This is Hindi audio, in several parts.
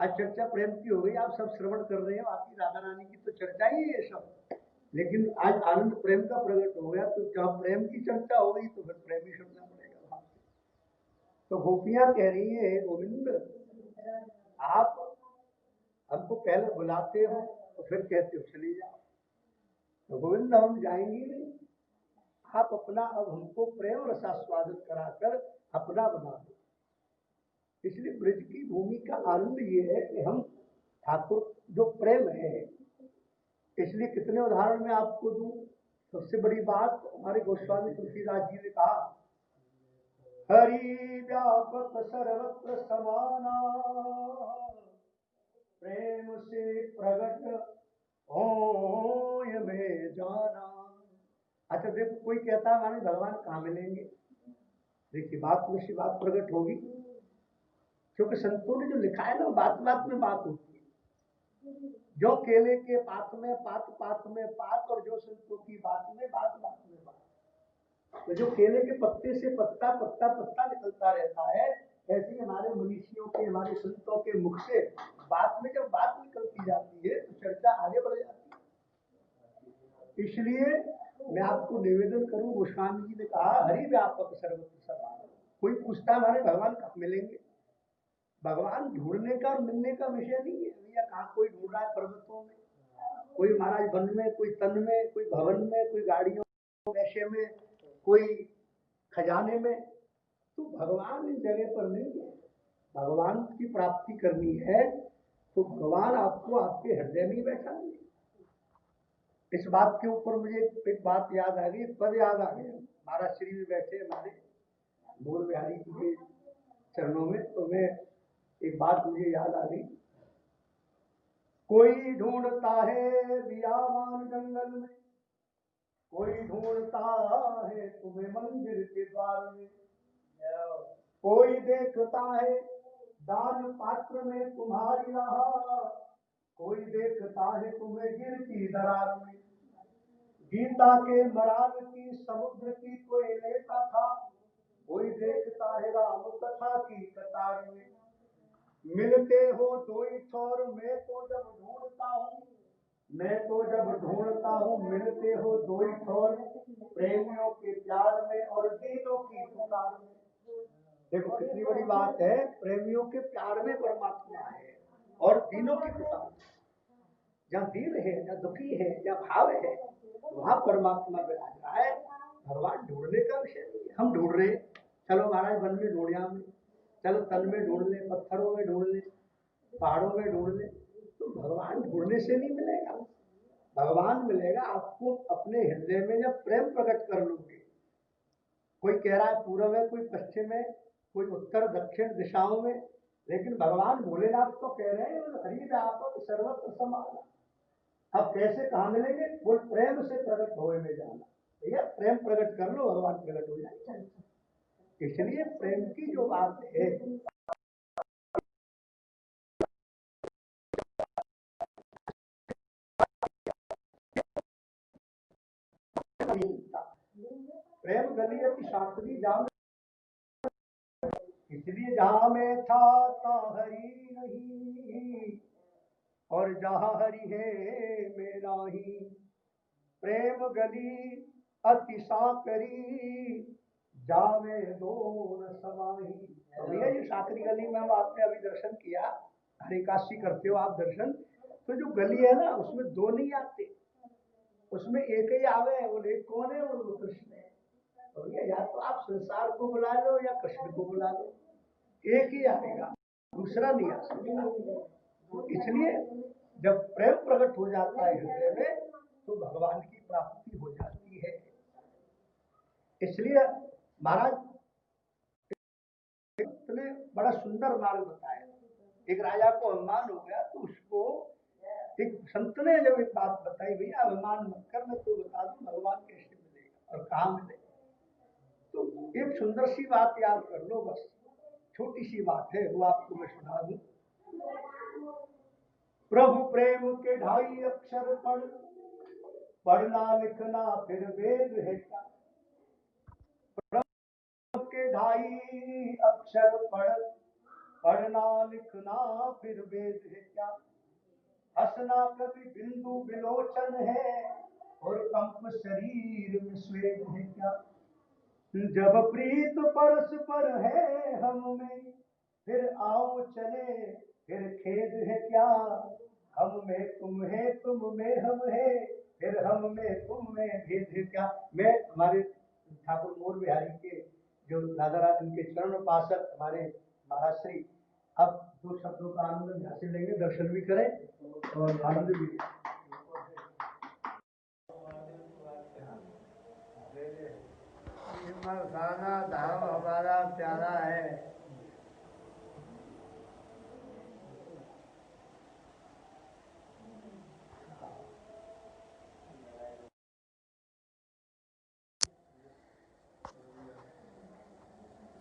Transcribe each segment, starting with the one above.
आज चर्चा प्रेम की हो गई, आप सब श्रवण कर रहे हो, आपकी राधा रानी की तो चर्चा ही है ये सब। लेकिन आज आनंद प्रेम का प्रकट हो गया, तो जहाँ प्रेम की चर्चा हो गई तो फिर प्रेम ही सुनना पड़ेगा वहां से। तो गोपियां कह रही है, गोविंद आप हमको पहले बुलाते हो तो फिर कहते हो चली जाओ, तो गोविंद हम जाएंगे नहीं, आप अपना अब हमको प्रेम रसास्वादन कराकर अपना बना दो। इसलिए ब्रज की भूमि का आनंद ये है कि हम ठाकुर जो प्रेम है, इसलिए कितने उदाहरण मैं आपको दूं। सबसे बड़ी बात हमारे गोस्वामी तुलसीदास जी ने कहा, हरि व्यापक सर्वत्र समाना, प्रेम से प्रगट होय में जाना। अच्छा देखो, कोई कहता है हमारे भगवान कहाँ मिलेंगे, देखिए बात में से बात प्रकट होगी, क्योंकि संतों ने जो लिखा है ना, बात बात में बात होती है। जो केले के पात में पात, पात में पात, और जो संतों की बात में बात, बात में बात। तो जो केले के पत्ते से पत्ता पत्ता पत्ता निकलता रहता है, ऐसे ही हमारे मनीषियों के, हमारे संतों के मुख से बात में जब बात निकलती जाती है तो चर्चा आगे बढ़ जाती है। इसलिए मैं आपको निवेदन करूं, गोस्वामी जी ने कहा हरि व्यापक सर्वत्र समान। कोई पूछता है हमारे भगवान कब मिलेंगे, भगवान ढूंढने का और मिलने का विषय नहीं है भैया। कहाँ कोई ढूंढ रहा है पर्वतों में, कोई महाराज वन में, कोई तन में, कोई भवन में, कोई गाड़ियों पैसे में, कोई खजाने में। तो भगवान इस जगह पर नहीं है। भगवान की प्राप्ति करनी है तो भगवान आपको आपके हृदय में बैठा है। इस बात के ऊपर मुझे एक बात याद आ गई, पद याद आ गया। महाराज श्री में बैठे हमारे मोर बिहारी जी के चरणों में, तो मैं एक बात मुझे याद आ गई। कोई ढूंढता है बियावान जंगल में, कोई ढूंढता है तुम्हें मंदिर के द्वार में, कोई देखता है दान पात्र में तुम्हारी राह, कोई देखता है तुम्हें गिरती दरार में। गीता के मराल की समुद्र की कोई लेता था, कोई देखता है राम कथा की कतार में। मिलते हो दो ही छोर, मैं तो जब ढूंढता हूँ, मैं तो जब ढूंढता हूँ, मिलते हो दो ही छोर, प्रेमियों के प्यार में और दीनों की पुकार में। देखो कितनी बड़ी बात है, प्रेमियों के प्यार में परमात्मा है और दीनों की पुकार। जहाँ दीन है, जहाँ दुखी है, जहाँ भाव है, वहां परमात्मा विराज रहा है। भगवान ढूंढने का विषय नहीं है। हम ढूंढ रहे, चलो महाराज वन में ढूंढिया में, चलो तन में ढूंढ ले, पत्थरों में ढूंढ ले, पहाड़ों में ढूंढ ले, तो भगवान ढूंढने से नहीं मिलेगा। भगवान मिलेगा आपको अपने हृदय में जब प्रेम प्रकट कर लोगे। कोई कह रहा है पूर्व में, कोई पश्चिम में, कोई उत्तर दक्षिण दिशाओं में, लेकिन भगवान भोलेनाथ तो कह रहे हैं हरि व्यापक सर्वत्र समान। अब कैसे कहाँ मिलेंगे, वो प्रेम से प्रकट होए में जाना। भैया प्रेम प्रकट कर लो, भगवान प्रकट हो जाए। इसलिए प्रेम की जो बात है, प्रेम गलियत शास्त्री जाम, इसलिए जहां में था हरि नहीं, और जहां हरि है मेरा ही। प्रेम गली अति साकरी, जावे दोन समाही। तो भैया ये साकरी गली में आपने अभी दर्शन किया, हरे काशी करते हो आप दर्शन, तो जो गली है ना उसमें दो नहीं आते, उसमें एक ही आवे। वो एक कौन है, वो कृष्ण है। तो भैया या तो आप संसार को बुला लो या कृष्ण को बुला लो, एक ही आएगा, दूसरा नहीं आ सकता। इसलिए जब प्रेम प्रकट हो जाता है हृदय में तो भगवान की प्राप्ति हो जाती है। इसलिए महाराज ने बड़ा सुंदर मार्ग बताया। एक राजा को अभिमान हो गया तो उसको एक संत ने जब एक बात बताई, भैया अभिमान मत कर, मैं तो बता दूं भगवान कैसे मिलेगा और कहाँ मिलेगा। तो एक सुंदर सी बात याद कर लो, बस छोटी सी बात है, वो आपको मैं सुना दूं। प्रभु प्रेम के ढाई अक्षर पढ़ना लिखना फिर वेद है क्या। प्रभु के ढाई अक्षर पढ़ना लिखना फिर वेद है क्या, हंसना कभी बिंदु विलोचन है, और कंप शरीर में स्वेद है क्या। जब प्रीत परस्पर है हम में, फिर आओ चले फिर खेद है क्या। हम में तुम है तुम में हम है, फिर हम में तुम में भेद है क्या। मैं हमारे ठाकुर मोर बिहारी के जो राधा रानी के चरण उपासक हमारे महाराज श्री अब दो शब्दों का आनंद हासिल लेंगे, दर्शन भी करें और आनंद भी। बरसाना धाम हमारा प्यारा है,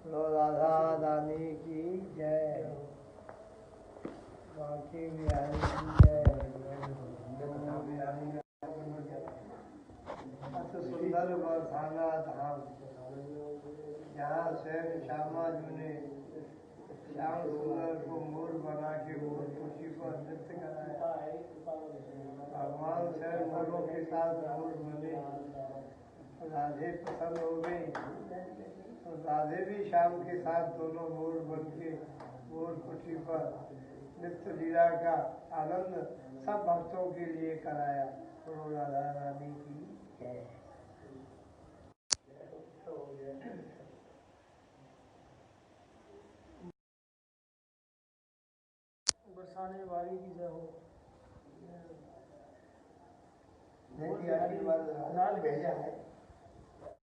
राधा रानी की जय, बांके बिहारी की जय। सुंदर बरसाना धाम, जहाँ स्वयं श्यामा जी ने श्याम सुंदर को मोर बना के मोर खुशी पर नृत्य कराया। भगवान स्वयं मोरों के साथ मोर बने, राधे पसंद हो गई तो राधे भी श्याम के साथ दोनों मोर बन के मोर खुशी पर नित्य लीला का आनंद सब भक्तों के लिए कराया। तो राधा रानी की जय। बरसाने वाली की जय हो। आशीर्वाद भेजा है।